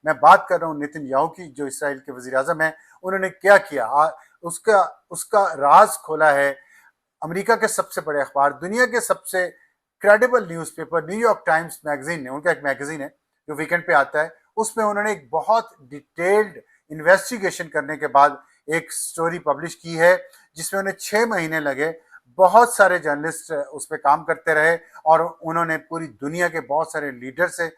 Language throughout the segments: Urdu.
میں بات کر رہا ہوں نیتن یاہو کی، جو اسرائیل کے وزیر اعظم ہیں. انہوں نے کیا کیا، اس کا راز کھولا ہے. امریکہ کے سب سے بڑے اخبار، دنیا کے سب سے credible news paper new York Times magazine نے، ان کا ایک میگزین ہے جو ویکینڈ پہ آتا ہے، اس میں انہوں نے ایک بہت ڈیٹیلڈ انویسٹیگیشن کرنے کے بعد ایک سٹوری پبلش کی ہے، جس میں انہیں 6 مہینے لگے. بہت سارے جرنلسٹ اس پہ کام کرتے رہے اور انہوں نے پوری دنیا کے بہت سارے لیڈر سے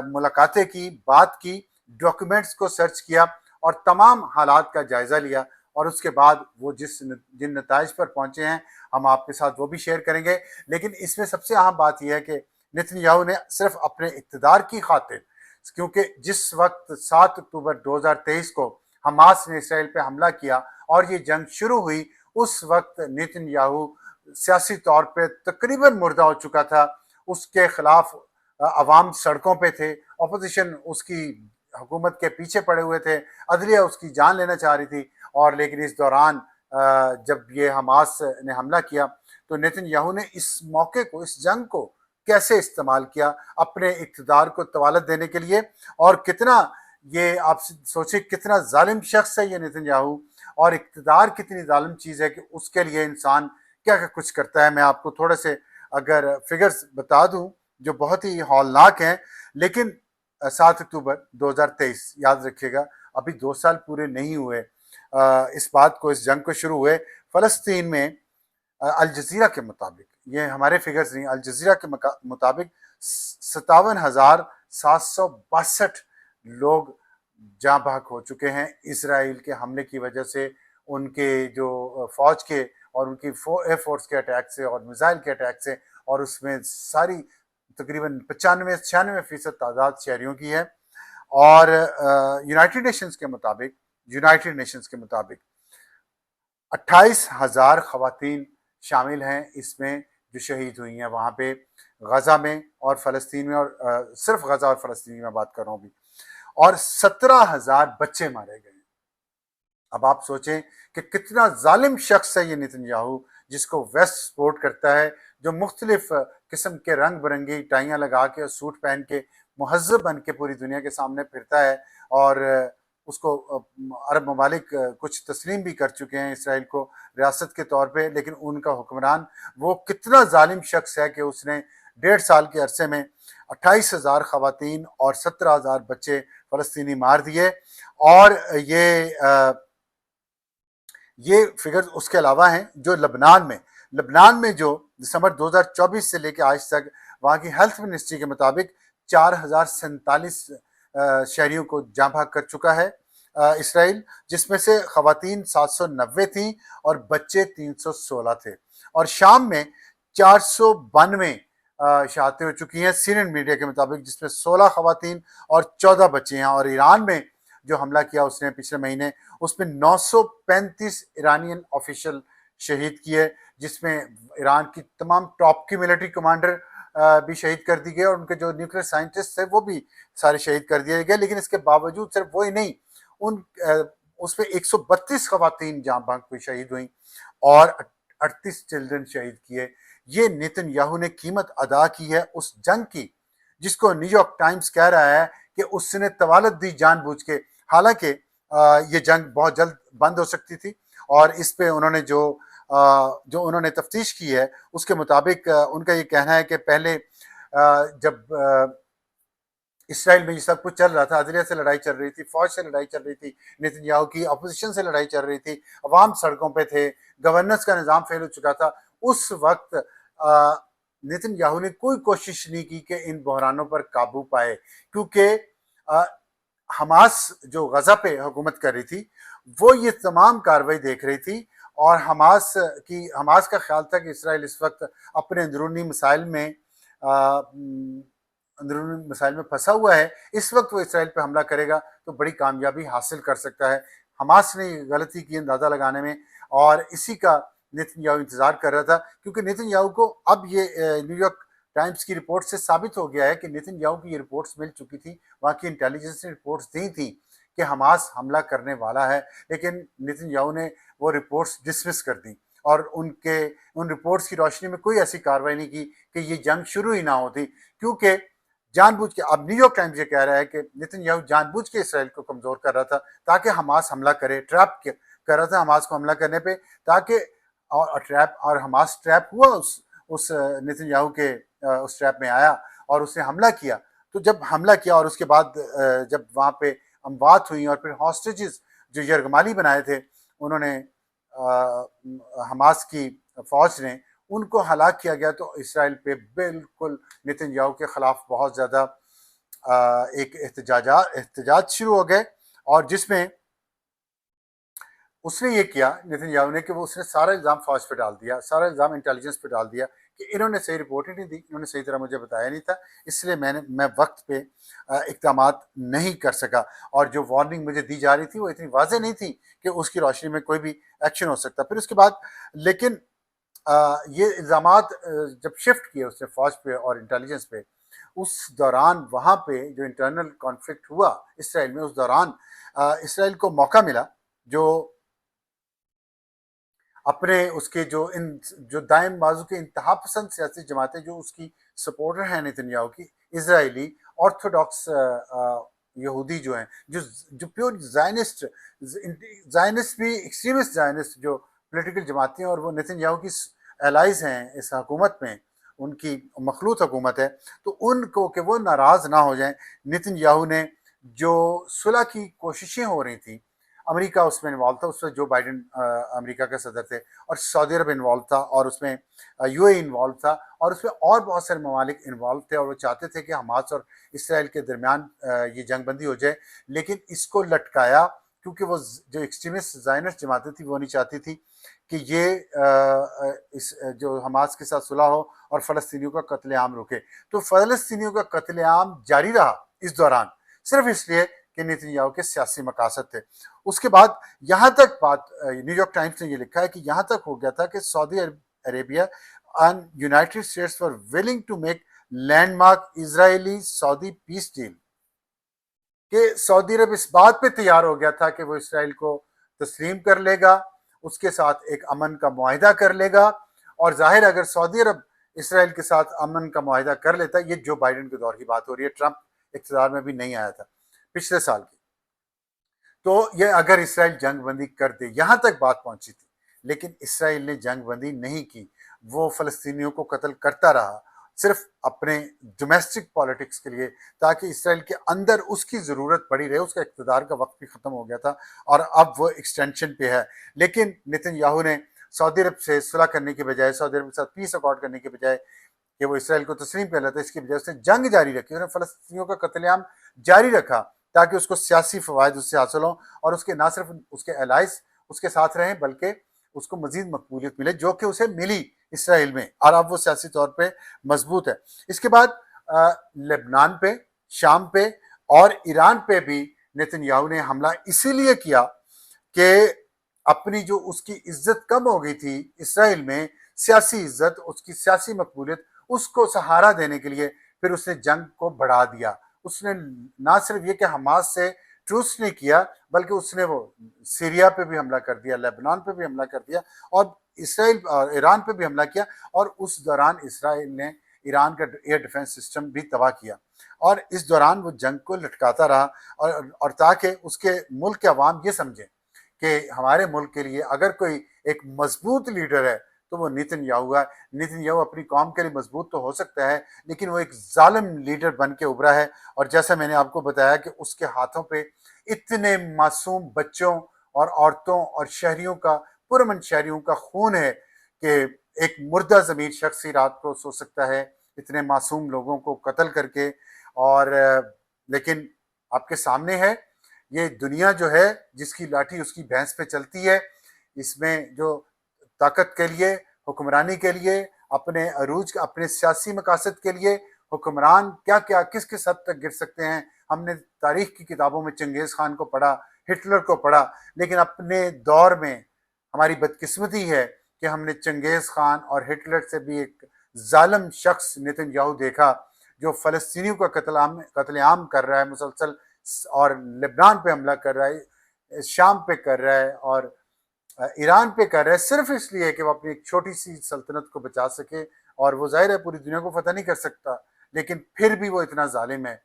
ملاقاتیں کی، بات کی، ڈاکیومنٹس کو سرچ کیا اور تمام حالات کا جائزہ لیا. اور اس کے بعد وہ جن نتائج پر پہنچے ہیں ہم آپ کے ساتھ وہ بھی شیئر کریں گے. لیکن اس میں سب سے اہم بات یہ ہے کہ نیتن یاہو نے صرف اپنے اقتدار کی خاطر، کیونکہ جس وقت 7 اکتوبر 2023 کو حماس نے اسرائیل پہ حملہ کیا اور یہ جنگ شروع ہوئی، اس وقت نیتن یاہو سیاسی طور پہ تقریباً مردہ ہو چکا تھا. اس کے خلاف عوام سڑکوں پہ تھے، اپوزیشن اس کی حکومت کے پیچھے پڑے ہوئے تھے، عدلیہ اس کی جان لینا چاہ رہی تھی. اور لیکن اس دوران جب یہ حماس نے حملہ کیا تو نیتن یاہو نے اس موقع کو، اس جنگ کو کیسے استعمال کیا اپنے اقتدار کو طوالت دینے کے لیے. اور کتنا یہ آپ سوچیں کتنا ظالم شخص ہے یہ نیتن یاہو، اور اقتدار کتنی ظالم چیز ہے کہ اس کے لیے انسان کیا کیا کچھ کرتا ہے. میں آپ کو تھوڑے سے اگر فگرز بتا دوں جو بہت ہی ہولناک ہیں. لیکن 7 اکتوبر 2023 یاد رکھیے گا، ابھی 2 سال پورے نہیں ہوئے اس بات کو، اس جنگ کو شروع ہوئے. فلسطین میں الجزیرہ کے مطابق، یہ ہمارے فگرز نہیں، الجزیرہ کے مطابق 57,762 لوگ جاں بحق ہو چکے ہیں اسرائیل کے حملے کی وجہ سے، ان کے جو فوج کے اور ان کی ایئر فورس کے اٹیک سے اور میزائل کے اٹیک سے. اور اس میں ساری تقریباً 95-96% تعداد شہریوں کی ہے. اور یونائٹڈ نیشنز کے مطابق 28,000 خواتین شامل ہیں اس میں جو شہید ہوئی ہیں وہاں پہ غزہ میں اور فلسطین میں، اور صرف غزہ اور فلسطین میں بات کر رہا ہوں بھی. اور 17,000 بچے مارے گئے. اب آپ سوچیں کہ کتنا ظالم شخص ہے یہ نیتن یاہو، جس کو ویسٹ سپورٹ کرتا ہے، جو مختلف قسم کے رنگ برنگی ٹائیاں لگا کے اور سوٹ پہن کے مہذب بن کے پوری دنیا کے سامنے پھرتا ہے. اور اس کو عرب ممالک کچھ تسلیم بھی کر چکے ہیں اسرائیل کو ریاست کے طور پہ. لیکن ان کا حکمران وہ کتنا ظالم شخص ہے کہ اس نے 1.5 سال کے عرصے میں 28,000 خواتین اور 17,000 بچے فلسطینی مار دیے. اور یہ فگرز اس کے علاوہ ہیں جو لبنان میں جو دسمبر 2024 سے لے کے آج تک وہاں کی ہیلتھ منسٹری کے مطابق 4,047 شہریوں کو جاں بحق کر چکا ہے اسرائیل، جس میں سے خواتین 790 تھیں اور بچے 316 تھے. اور شام میں 492 شہادتیں ہو چکی ہیں سینن میڈیا کے مطابق، جس میں 16 خواتین اور 14 بچے ہیں. اور ایران میں جو حملہ کیا اس نے پچھلے مہینے، اس میں 935 ایرانین آفیشل شہید کیے، جس میں ایران کی تمام ٹاپ کی ملٹری کمانڈر بھی شہید کر دی گئے اور ان کے جو نیوکلیر سائنٹسٹ تھے وہ بھی سارے شہید کر دیے گئے. لیکن اس کے باوجود صرف وہی نہیں، اس میں 132 خواتین جاں بحق ہوئی، شہید ہوئیں اور 38 چلڈرن شہید کیے. یہ نیتن یاہو نے قیمت ادا کی ہے اس جنگ کی، جس کو نیو یارک ٹائمز کہہ رہا ہے کہ اس نے طوالت دی جان بوجھ کے. حالانکہ یہ جنگ بہت جلد بند ہو سکتی تھی. اور اس پہ انہوں نے جو انہوں نے تفتیش کی ہے اس کے مطابق ان کا یہ کہنا ہے کہ پہلے جب اسرائیل میں یہ سب کچھ چل رہا تھا، عدلیہ سے لڑائی چل رہی تھی، فوج سے لڑائی چل رہی تھی، نیتن یاہو کی اپوزیشن سے لڑائی چل رہی تھی، عوام سڑکوں پہ تھے، گورننس کا نظام فیل ہو چکا تھا، اس وقت نیتن یاہو نے کوئی کوشش نہیں کی کہ ان بحرانوں پر قابو پائے. کیونکہ حماس جو غزہ پہ حکومت کر رہی تھی وہ یہ تمام کاروائی دیکھ رہی تھی، اور حماس کا خیال تھا کہ اسرائیل اس وقت اپنے اندرونی مسائل میں پھنسا ہوا ہے. اس وقت وہ اسرائیل پہ حملہ کرے گا تو بڑی کامیابی حاصل کر سکتا ہے. حماس نے غلطی کی اندازہ لگانے میں، اور اسی کا نیتن یاہو انتظار کر رہا تھا. کیونکہ نیتن یاہو کو اب یہ نیو یارک ٹائمز کی رپورٹ سے ثابت ہو گیا ہے کہ نیتن یاہو کی یہ رپورٹس مل چکی تھی، وہاں کی انٹیلیجنس نے رپورٹس دی تھیں کہ حماس حملہ کرنے والا ہے. لیکن نیتن یاہو نے وہ رپورٹس ڈسمس کر دیں اور ان رپورٹس کی روشنی میں کوئی ایسی کارروائی نہیں کی کہ یہ جنگ شروع ہی نہ ہوتی. کیونکہ جان بوجھ کے. اب نیو یارک ٹائمز یہ کہہ رہا ہے کہ نیتن یاہو جان بوجھ کے اسرائیل کو کمزور کر رہا تھا تاکہ حماس حملہ کرے, ٹریپ کر رہا تھا حماس کو حملہ کرنے پہ, تاکہ اور حماس ٹریپ ہوا اس نیتن یاہو کے اس ٹریپ میں آیا اور اس نے حملہ کیا. تو جب حملہ کیا اور اس کے بعد جب وہاں پہ اموات ہوئی اور پھر ہاسٹیجز جو یرغمالی بنائے تھے انہوں نے حماس کی فوج نے ان کو ہلاک کیا گیا, تو اسرائیل پہ بالکل نیتن یاہو کے خلاف بہت زیادہ ایک احتجاج شروع ہو گئے, اور جس میں اس نے یہ کیا نیتن یاہو نے کہ وہ اس نے سارا الزام فوج پہ ڈال دیا, سارا الزام انٹیلیجنس پہ ڈال دیا کہ انہوں نے صحیح رپورٹ ہی نہیں دی, انہوں نے صحیح طرح مجھے بتایا نہیں تھا, اس لیے میں وقت پہ اقدامات نہیں کر سکا, اور جو وارننگ مجھے دی جا رہی تھی وہ اتنی واضح نہیں تھی کہ اس کی روشنی میں کوئی بھی ایکشن ہو سکتا. پھر اس کے بعد لیکن یہ الزامات جب شفٹ کیے اس نے فوج پہ اور انٹیلیجنس پہ, اس دوران وہاں پہ جو انٹرنل کانفلکٹ ہوا اسرائیل میں, اس دوران اسرائیل کو موقع ملا جو اپنے اس کے جو دائم بازو کے انتہا پسند سیاسی جماعتیں جو اس کی سپورٹر ہیں نیتن یاہو کی, اسرائیلی آرتھوڈاکس یہودی جو ہیں, جو پیور زائنسٹ بھی ایکسٹریمسٹ زائنسٹ جو پولیٹیکل جماعتیں, اور وہ نیتن یاہو کی الائز ہیں اس حکومت میں, ان کی مخلوط حکومت ہے, تو ان کو کہ وہ ناراض نہ ہو جائیں, نیتن یاہو نے جو صلح کی کوششیں ہو رہی تھیں, امریکہ اس میں انوالو تھا, اس میں جو بائیڈن امریکہ کے صدر تھے, اور سعودی عرب انوالو تھا, اور اس میں یو اے انوالو تھا, اور اس میں اور بہت سارے ممالک انوالو تھے, اور وہ چاہتے تھے کہ حماس اور اسرائیل کے درمیان یہ جنگ بندی ہو جائے, لیکن اس کو لٹکایا کیونکہ وہ جو ایکسٹریمسٹ زائنسٹ جماعتیں تھیں وہ نہیں چاہتی تھی کہ یہ جو حماس کے ساتھ صلح ہو اور فلسطینیوں کا قتل عام رکے. تو فلسطینیوں کا قتل عام جاری رہا اس دوران, صرف اس لیے کہ نیتن یاہو کے سیاسی مقاصد تھے. اس کے بعد یہاں تک بات نیو یارک ٹائمز نے یہ لکھا ہے کہ یہاں تک ہو گیا تھا کہ سعودی Arabia and United States were willing to make landmark Israeli Saudi peace deal, کہ سعودی عرب اس بات پہ تیار ہو گیا تھا کہ وہ اسرائیل کو تسلیم کر لے گا, اس کے ساتھ ایک امن کا معاہدہ کر لے گا, اور ظاہر اگر سعودی عرب اسرائیل کے ساتھ امن کا معاہدہ کر لیتا, یہ جو بائیڈن کے دور کی بات ہو رہی ہے, ٹرمپ اقتدار میں بھی نہیں آیا تھا پچھلے سال کی, تو یہ اگر اسرائیل جنگ بندی کر دے, یہاں تک بات پہنچی تھی, لیکن اسرائیل نے جنگ بندی نہیں کی, وہ فلسطینیوں کو قتل کرتا رہا صرف اپنے ڈومیسٹک پالیٹکس کے لیے, تاکہ اسرائیل کے اندر اس کی ضرورت پڑی رہے, اس کا اقتدار کا وقت بھی ختم ہو گیا تھا اور اب وہ ایکسٹینشن پہ ہے. لیکن نیتن یاہو نے سعودی عرب سے صلح کرنے کے بجائے, سعودی عرب کے ساتھ پیس اکارڈ کرنے کے بجائے کہ وہ اسرائیل کو تسلیم کر لیتا, اس کی بجائے اس نے جنگ جاری رکھی, انہوں نے فلسطینیوں کا قتل عام جاری رکھا تاکہ اس کو سیاسی فوائد اس سے حاصل ہوں, اور اس کے نہ صرف اس کے الائز اس کے ساتھ رہیں بلکہ اس کو مزید مقبولیت ملے, جو کہ اسے ملی اسرائیل میں, اور اب وہ سیاسی طور پہ مضبوط ہے. اس کے بعد لبنان پہ, شام پہ اور ایران پہ بھی نیتن یاہو نے حملہ اسی لیے کیا کہ اپنی جو اس کی عزت کم ہو گئی تھی اسرائیل میں, سیاسی عزت, اس کی سیاسی مقبولیت, اس کو سہارا دینے کے لیے پھر اس نے جنگ کو بڑھا دیا. اس نے نہ صرف یہ کہ حماس سے ٹروس نہیں کیا, بلکہ اس نے وہ سیریا پہ بھی حملہ کر دیا, لیبنان پہ بھی حملہ کر دیا, اور اسرائیل اور ایران پہ بھی حملہ کیا, اور اس دوران اسرائیل نے ایران کا ایئر ڈیفنس سسٹم بھی تباہ کیا, اور اس دوران وہ جنگ کو لٹکاتا رہا, اور تاکہ اس کے ملک کے عوام یہ سمجھیں کہ ہمارے ملک کے لیے اگر کوئی ایک مضبوط لیڈر ہے تو وہ نیتن یاہو ہے. نیتن یاہو اپنی قوم کے لیے مضبوط تو ہو سکتا ہے, لیکن وہ ایک ظالم لیڈر بن کے ابھرا ہے, اور جیسا میں نے آپ کو بتایا کہ اس کے ہاتھوں پہ اتنے معصوم بچوں اور عورتوں اور شہریوں کا, پرامن شہریوں کا خون ہے کہ ایک مردہ ضمیر شخص ہی رات کو سو سکتا ہے اتنے معصوم لوگوں کو قتل کر کے. اور لیکن آپ کے سامنے ہے یہ دنیا جو ہے جس کی لاٹھی اس کی بھینس پہ چلتی ہے, اس میں جو طاقت کے لیے, حکمرانی کے لیے, اپنے عروج, اپنے سیاسی مقاصد کے لیے حکمران کیا کیا کس کس حد تک گر سکتے ہیں. ہم نے تاریخ کی کتابوں میں چنگیز خان کو پڑھا, ہٹلر کو پڑھا, لیکن اپنے دور میں ہماری بدقسمتی ہے کہ ہم نے چنگیز خان اور ہٹلر سے بھی ایک ظالم شخص نیتن یاہو دیکھا جو فلسطینیوں کا قتل عام کر رہا ہے مسلسل, اور لبنان پہ حملہ کر رہا ہے, شام پہ کر رہا ہے, اور ایران پہ کر رہا ہے, صرف اس لیے کہ وہ اپنی ایک چھوٹی سی سلطنت کو بچا سکے, اور وہ ظاہر ہے پوری دنیا کو فتح نہیں کر سکتا, لیکن پھر بھی وہ اتنا ظالم ہے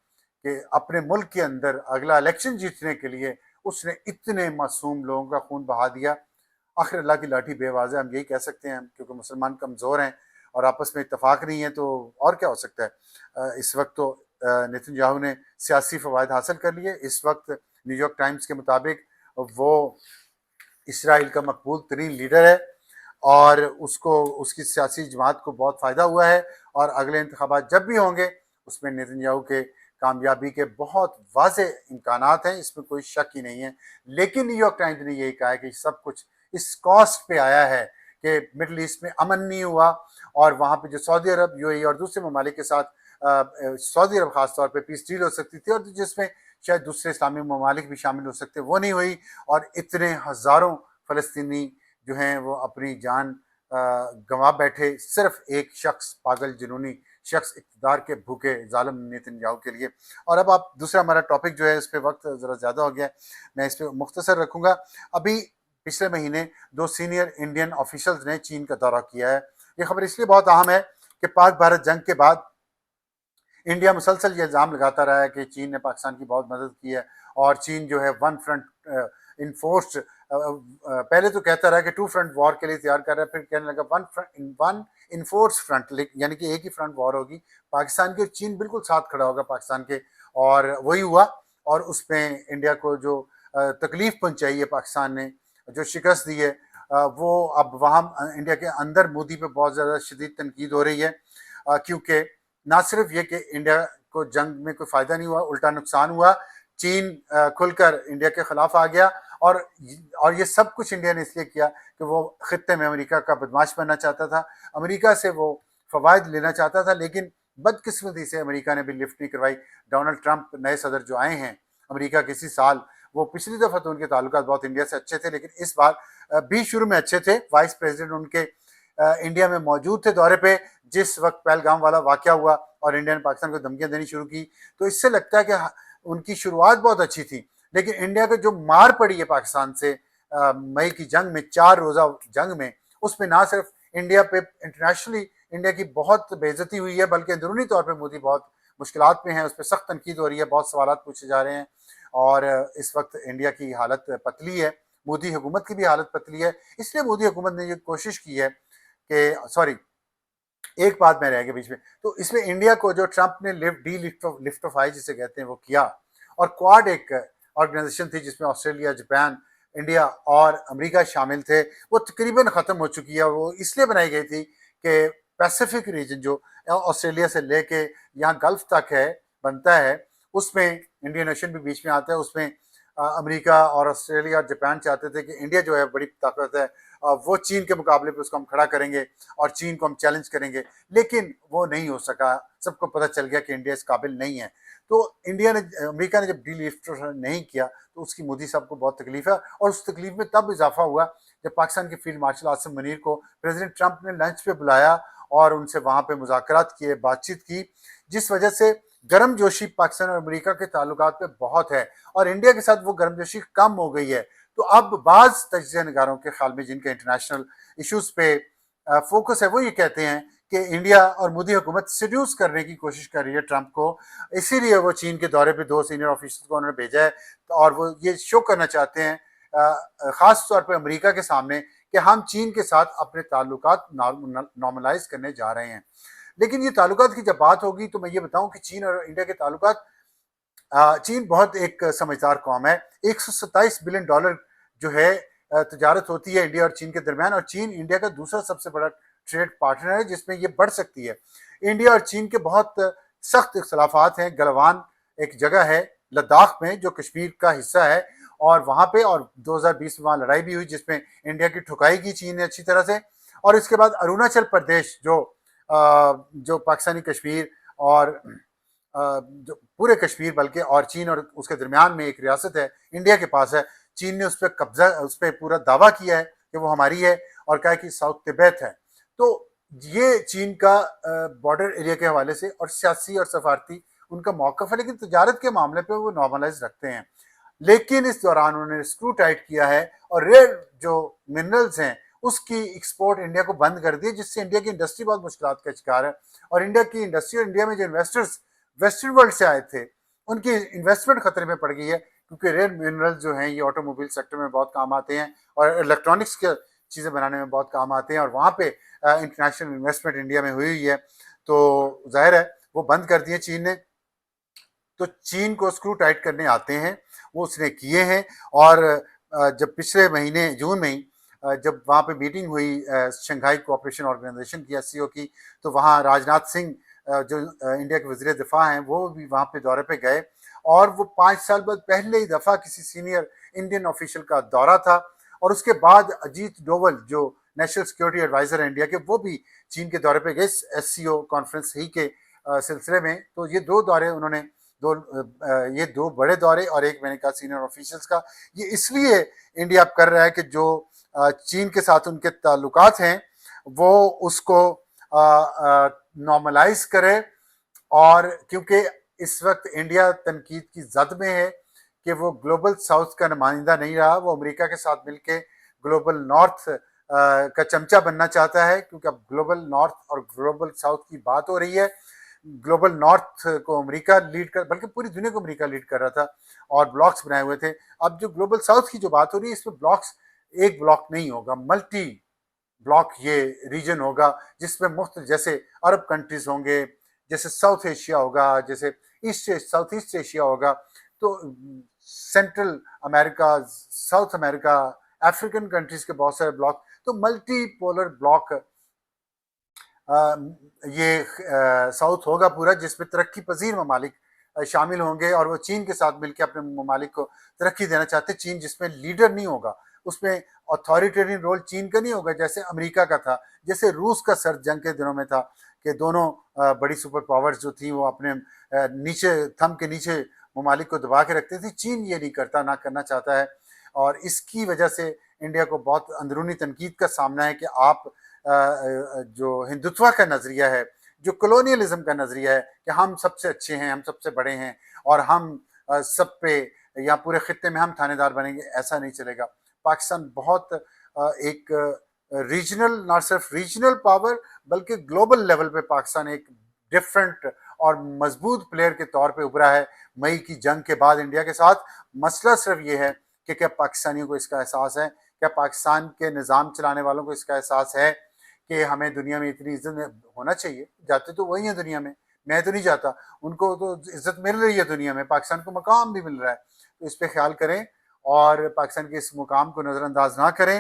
کہ اپنے ملک کے اندر اگلا الیکشن جیتنے کے لیے اس نے اتنے معصوم لوگوں کا خون بہا دیا۔ آخر اللہ کی لاٹھی بے واضح، ہم یہی کہہ سکتے ہیں، کیونکہ مسلمان کمزور ہیں اور آپس میں اتفاق نہیں ہے، تو اور کیا ہو سکتا ہے۔ اس وقت تو نیتن یاہو نے سیاسی فوائد حاصل کر لیے۔ اس وقت نیو یارک ٹائمز کے مطابق وہ اسرائیل کا مقبول ترین لیڈر ہے اور اس کی سیاسی جماعت کو بہت فائدہ ہوا ہے، اور اگلے انتخابات جب بھی ہوں گے اس میں نیتن یاہو کے کامیابی کے بہت واضح امکانات ہیں، اس میں کوئی شک ہی نہیں ہے۔ لیکن نیو یارک ٹائمز نے یہی کہا ہے کہ سب کچھ اس کاسٹ پہ آیا ہے کہ مڈل ایسٹ میں امن نہیں ہوا، اور وہاں پہ جو سعودی عرب، یو اے ای اور دوسرے ممالک کے ساتھ سعودی عرب خاص طور پہ پیس ڈیل ہو سکتی تھی، اور جس میں شاید دوسرے اسلامی ممالک بھی شامل ہو سکتے، وہ نہیں ہوئی، اور اتنے ہزاروں فلسطینی جو ہیں وہ اپنی جان گنوا بیٹھے صرف ایک شخص، پاگل جنونی شخص، اقتدار کے بھوکے ظالم نیتن یاہو کے لیے۔ اور اب آپ دوسرا ہمارا ٹاپک جو ہے، اس پہ وقت ذرا زیادہ ہو گیا ہے، میں اس پہ مختصر رکھوں گا۔ ابھی پچھلے مہینے 2 سینئر انڈین آفیشلز نے چین کا دورہ کیا ہے۔ یہ خبر اس لیے بہت اہم ہے کہ پاک بھارت جنگ کے بعد انڈیا مسلسل یہ الزام لگاتا رہا ہے کہ چین نے پاکستان کی بہت مدد کی ہے، اور چین جو ہے ون فرنٹ انفورسڈ، پہلے تو کہتا رہا کہ 2 فرنٹ وار کے لیے تیار کر رہا ہے، پھر کہنے لگا ون انفورس فرنٹ، یعنی کہ ایک ہی فرنٹ وار ہوگی پاکستان کی، اور چین بالکل ساتھ کھڑا ہوگا پاکستان کے، اور وہی ہوا۔ اور اس میں انڈیا کو جو تکلیف پہنچائی ہے پاکستان نے، جو شکست دی ہے، وہ اب وہاں انڈیا کے اندر مودی پہ بہت زیادہ شدید تنقید ہو رہی ہے، کیونکہ نہ صرف یہ کہ انڈیا کو جنگ میں کوئی فائدہ نہیں ہوا، الٹا نقصان ہوا، چین کھل کر انڈیا کے خلاف آ گیا، اور یہ سب کچھ انڈیا نے اس لیے کیا کہ وہ خطے میں امریکہ کا بدماش بننا چاہتا تھا، امریکہ سے وہ فوائد لینا چاہتا تھا، لیکن بدقسمتی سے امریکہ نے بھی لفٹ نہیں کروائی۔ ڈونلڈ ٹرمپ نئے صدر جو آئے ہیں امریکہ کے اسی سال، وہ پچھلی دفعہ تو ان کے تعلقات بہت انڈیا سے اچھے تھے، لیکن اس بار بھی شروع میں اچھے تھے۔ وائس پریزیڈنٹ ان کے انڈیا میں موجود تھے دورے پہ جس وقت پہلگام والا واقعہ ہوا اور انڈیا نے پاکستان کو دھمکیاں دینی شروع کی، تو اس سے لگتا ہے کہ ان کی شروعات بہت اچھی تھی، لیکن انڈیا کو جو مار پڑی ہے پاکستان سے مئی کی جنگ میں، 4 روزہ جنگ میں، اس میں نہ صرف انڈیا پہ انٹرنیشنلی انڈیا کی بہت بے عزتی ہوئی ہے، بلکہ اندرونی طور پہ مودی بہت مشکلات میں ہیں، اس پہ سخت تنقید ہو رہی ہے، بہت سوالات پوچھے جا رہے ہیں، اور اس وقت انڈیا کی حالت پتلی ہے، مودی حکومت کی بھی حالت پتلی ہے۔ اس لیے مودی حکومت نے یہ کوشش کی ہے کہ ایک بات میں رہ گیا بیچ میں، تو اس میں انڈیا کو جو ٹرمپ نے لفٹ آف آئی جسے کہتے ہیں وہ کیا، اور کوارڈ ایک آرگنائزیشن تھی جس میں آسٹریلیا، جاپان، انڈیا اور امریکہ شامل تھے، وہ تقریباً ختم ہو چکی ہے۔ وہ اس لیے بنائی گئی تھی کہ پیسیفک ریجن جو آسٹریلیا سے لے کے یہاں گلف تک ہے بنتا ہے، اس میں انڈین اوشن بھی بیچ میں آتا ہے، اس میں امریکہ اور آسٹریلیا اور جاپان چاہتے تھے کہ انڈیا جو ہے بڑی طاقت ہے، وہ چین کے مقابلے پہ اس کو ہم کھڑا کریں گے اور چین کو ہم چیلنج کریں گے، لیکن وہ نہیں ہو سکا، سب کو پتہ چل گیا کہ انڈیا اس قابل نہیں ہے۔ تو امریکہ نے جب ڈی لفٹ نہیں کیا تو اس کی مودی صاحب کو بہت تکلیف ہے، اور اس تکلیف میں تب اضافہ ہوا جب پاکستان کے فیلڈ مارشل عاصم منیر کو پریزیڈنٹ ٹرمپ نے لنچ پہ بلایا اور ان سے وہاں پہ مذاکرات کیے، بات چیت کی، جس وجہ سے گرم جوشی پاکستان اور امریکہ کے تعلقات پہ بہت ہے، اور انڈیا کے ساتھ وہ گرم جوشی کم ہو گئی ہے۔ تو اب بعض تجزیہ نگاروں کے خیال میں، جن کے انٹرنیشنل ایشوز پہ فوکس ہے، وہ یہ کہتے ہیں کہ انڈیا اور مودی حکومت سیڈیوس کرنے کی کوشش کر رہی ہے ٹرمپ کو، اسی لیے وہ چین کے دورے پہ 2 سینئر آفیسرز کو انہوں نے بھیجا ہے، اور وہ یہ شو کرنا چاہتے ہیں خاص طور پہ امریکہ کے سامنے کہ ہم چین کے ساتھ اپنے تعلقات نارملائز کرنے جا رہے ہیں۔ لیکن یہ تعلقات کی جب بات ہوگی تو میں یہ بتاؤں کہ چین اور انڈیا کے تعلقات، چین بہت ایک سمجھدار قوم ہے، $127 بلین جو ہے تجارت ہوتی ہے انڈیا اور چین کے درمیان، اور چین انڈیا کا دوسرا سب سے بڑا ٹریڈ پارٹنر ہے جس میں یہ بڑھ سکتی ہے۔ انڈیا اور چین کے بہت سخت اختلافات ہیں۔ گلوان ایک جگہ ہے لداخ میں جو کشمیر کا حصہ ہے، اور وہاں پہ، اور 2020 میں وہاں لڑائی بھی ہوئی جس میں انڈیا کی ٹھکائی کی چین نے اچھی طرح سے، اور اس کے بعد اروناچل پردیش جو پاکستانی کشمیر اور جو پورے کشمیر بلکہ، اور چین اور اس کے درمیان میں ایک ریاست ہے انڈیا کے پاس ہے، چین نے اس پہ قبضہ، اس پہ پورا دعویٰ کیا ہے کہ وہ ہماری ہے، اور کہا کہ ساؤتھ تبت ہے۔ تو یہ چین کا بارڈر ایریا کے حوالے سے اور سیاسی اور سفارتی ان کا موقف ہے، لیکن تجارت کے معاملے پہ وہ نارملائز رکھتے ہیں۔ لیکن اس دوران انہوں نے اسکرو ٹائٹ کیا ہے، اور ریئر جو منرلز ہیں اس کی ایکسپورٹ انڈیا کو بند کر دی، جس سے انڈیا کی انڈسٹری بہت مشکلات کا شکار ہے، اور انڈیا کی انڈسٹری اور انڈیا میں جو انویسٹرز ویسٹرن ورلڈ سے آئے تھے ان کی انویسٹمنٹ خطرے میں پڑ گئی ہے، کیونکہ ریئر منرل جو ہیں یہ آٹو موبائل سیکٹر میں بہت کام آتے ہیں اور الیکٹرانکس کے چیزیں بنانے میں بہت کام آتے ہیں، اور وہاں پہ انٹرنیشنل انویسٹمنٹ انڈیا میں ہوئی ہے، تو ظاہر ہے وہ بند کر دیے چین نے۔ تو چین کو اسکرو ٹائٹ کرنے آتے ہیں، وہ اس نے کیے ہیں، اور جب پچھلے مہینے جون میں ہی جب وہاں پہ میٹنگ ہوئی شنگھائی کوآپریشن آرگنائزیشن کی SCO کی، تو وہاں راجناتھ سنگھ جو انڈیا کے وزیر دفاع ہیں وہ بھی وہاں پہ دورے پہ گئے، اور وہ 5 سال بعد پہلے ہی دفعہ کسی سینئر انڈین آفیشل کا دورہ تھا، اور اس کے بعد اجیت ڈوول جو نیشنل سیکورٹی ایڈوائزر انڈیا کے، وہ بھی چین کے دورے پہ گئے SCO کانفرنس ہی کے سلسلے میں۔ تو یہ 2 دورے انہوں نے یہ 2 بڑے دورے، اور ایک میں نے کہا سینئر آفیشلز کا، یہ اس لیے انڈیا اب کر رہا ہے کہ جو چین کے ساتھ ان کے تعلقات ہیں وہ اس کو نارملائز کرے، اور کیونکہ اس وقت انڈیا تنقید کی زد میں ہے کہ وہ گلوبل ساؤتھ کا نمائندہ نہیں رہا، وہ امریکہ کے ساتھ مل کے گلوبل نارتھ کا چمچہ بننا چاہتا ہے، کیونکہ اب گلوبل نارتھ اور گلوبل ساؤتھ کی بات ہو رہی ہے۔ گلوبل نارتھ کو امریکہ لیڈ کر، بلکہ پوری دنیا کو امریکہ لیڈ کر رہا تھا اور بلاکس بنائے ہوئے تھے، اب جو گلوبل ساؤتھ کی جو بات ہو رہی ہے اس میں بلاکس ایک بلاک نہیں ہوگا، ملٹی بلاک یہ ریجن ہوگا، جس میں مختلف جیسے عرب کنٹریز ہوں گے، جیسے ساؤتھ ایشیا ہوگا، جیسے ساؤتھ ایسٹ ایشیا ہوگا، تو سینٹرل امریکہ، ساؤتھ امریکہ، افریقن کنٹریز کے بہت سارے بلاک، تو ملٹی پولر بلاک یہ ساؤتھ ہوگا پورا، جس میں ترقی پذیر ممالک شامل ہوں گے، اور وہ چین کے ساتھ مل کے اپنے ممالک کو ترقی دینا چاہتے ہیں۔ چین جس میں لیڈر نہیں ہوگا، اس میں اتھارٹیرین رول چین کا نہیں ہوگا جیسے امریکہ کا تھا، جیسے روس کا سرد جنگ کے دنوں میں تھا کہ دونوں بڑی سپر پاورز جو تھیں وہ اپنے نیچے تھم کے نیچے ممالک کو دبا کے رکھتے تھے۔ چین یہ نہیں کرتا، نہ کرنا چاہتا ہے، اور اس کی وجہ سے انڈیا کو بہت اندرونی تنقید کا سامنا ہے کہ آپ جو ہندوتوا کا نظریہ ہے، جو کلونیلزم کا نظریہ ہے کہ ہم سب سے اچھے ہیں، ہم سب سے بڑے ہیں، اور ہم سب پہ یا پورے خطے میں ہم تھانے دار بنیں گے، ایسا نہیں چلے گا۔ پاکستان بہت ایک ریجنل، نہ صرف ریجنل پاور بلکہ گلوبل لیول پہ پاکستان ایک ڈفرنٹ اور مضبوط پلیئر کے طور پہ ابھرا ہے مئی کی جنگ کے بعد انڈیا کے ساتھ۔ مسئلہ صرف یہ ہے کہ کیا پاکستانیوں کو اس کا احساس ہے، کیا پاکستان کے نظام چلانے والوں کو اس کا احساس ہے کہ ہمیں دنیا میں اتنی عزت ہونا چاہیے۔ جاتے تو وہی ہیں دنیا میں تو نہیں جاتا، ان کو تو عزت مل رہی ہے دنیا میں، پاکستان کو مقام بھی مل رہا ہے، تو اس پہ خیال کریں اور پاکستان کے اس مقام کو نظر انداز نہ کریں،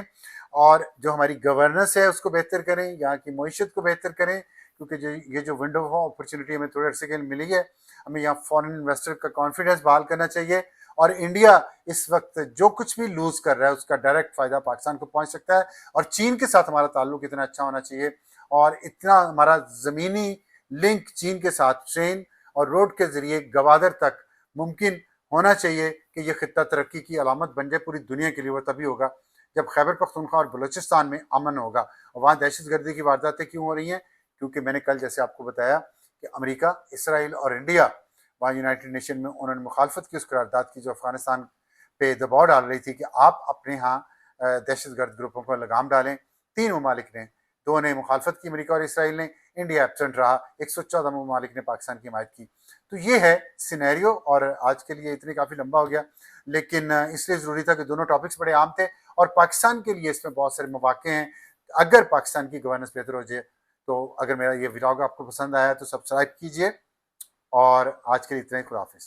اور جو ہماری گورننس ہے اس کو بہتر کریں، یہاں کی معیشت کو بہتر کریں، کیونکہ یہ جو ونڈو آف اپرچونٹی ہمیں تھوڑے عرصے کے لیے ملی ہے، ہمیں یہاں فارن انویسٹر کا کانفیڈنس بحال کرنا چاہیے، اور انڈیا اس وقت جو کچھ بھی لوز کر رہا ہے اس کا ڈائریکٹ فائدہ پاکستان کو پہنچ سکتا ہے، اور چین کے ساتھ ہمارا تعلق اتنا اچھا ہونا چاہیے، اور اتنا ہمارا زمینی لنک چین کے ساتھ ٹرین اور روڈ کے ذریعے گوادر تک ممکن ہونا چاہیے کہ یہ خطہ ترقی کی علامت بن جائے پوری دنیا کے لیے۔ وہ تبھی ہوگا جب خیبر پختونخوا اور بلوچستان میں امن ہوگا، اور وہاں دہشت گردی کی وارداتیں کیوں ہو رہی ہیں؟ کیونکہ میں نے کل جیسے آپ کو بتایا کہ امریکہ، اسرائیل اور انڈیا وہاں یونائٹڈ نیشن میں انہوں نے مخالفت کی اس قرارداد کی جو افغانستان پہ دباؤ ڈال رہی تھی کہ آپ اپنے ہاں دہشت گرد گروپوں کو لگام ڈالیں۔ 3 ممالک نے، 2 نے مخالفت کی، امریکہ اور اسرائیل نے، انڈیا ایبسنٹ رہا، 114 ممالک نے پاکستان کی حمایت کی۔ تو یہ ہے سینیریو، اور آج کے لیے اتنے کافی لمبا ہو گیا، لیکن اس لیے ضروری تھا کہ دونوں ٹاپکس بڑے عام تھے، اور پاکستان کے لیے اس میں بہت سارے مواقع ہیں اگر پاکستان کی گورننس بہتر ہو جائے۔ تو اگر میرا یہ ولاگ آپ کو پسند آیا تو سبسکرائب کیجئے، اور آج کے لیے اتنا ہی، خدا حافظ۔